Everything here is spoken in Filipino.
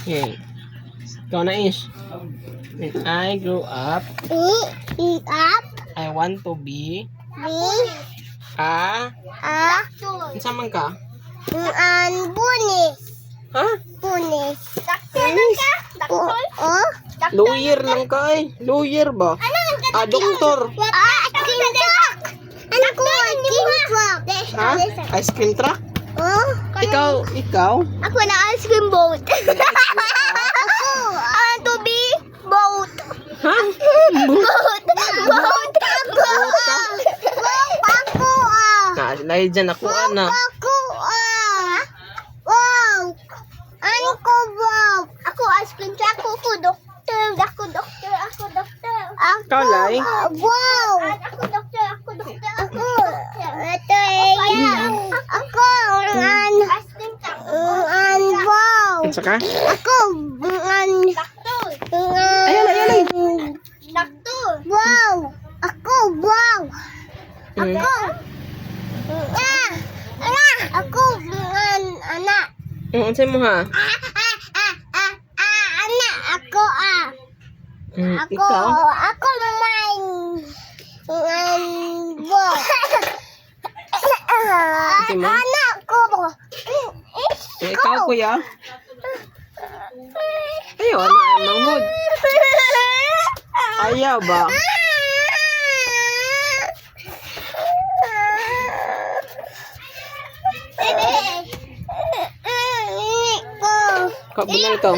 Okay. Ikaw na is. When I grew up, I want to be a... Saan man ka? Bunis. Ha? Bunis. Lawyer lang ka eh. Lawyer ba? Doktor. Ice cream truck. Ano ko? Ice cream truck. Ha? Ice cream truck? Ikaw? Ako na ice cream boat. Ako, to be boat. Ha? Boat. Ako, Naalay dyan ako, ana. Ako, wow. Ano ko, wow. Ako, ice cream truck. Ako, doktor. Ako, doktor. Ikaw, Lai? Wow. Ako, doktor. Ako. Ito, Ako, ice cream truck. Wow. Saka? Ako, doktor. Ayun. Doktor. Wow. Ako, wow. Ako. Ako, anak. Ano sa'yo mo ha? Anak, ako, Ikaw? Ako boy. Sige mo. Anak ko. Ikaw, kuya? Ayun, manghod. Ayaw ba? Kabunal ka.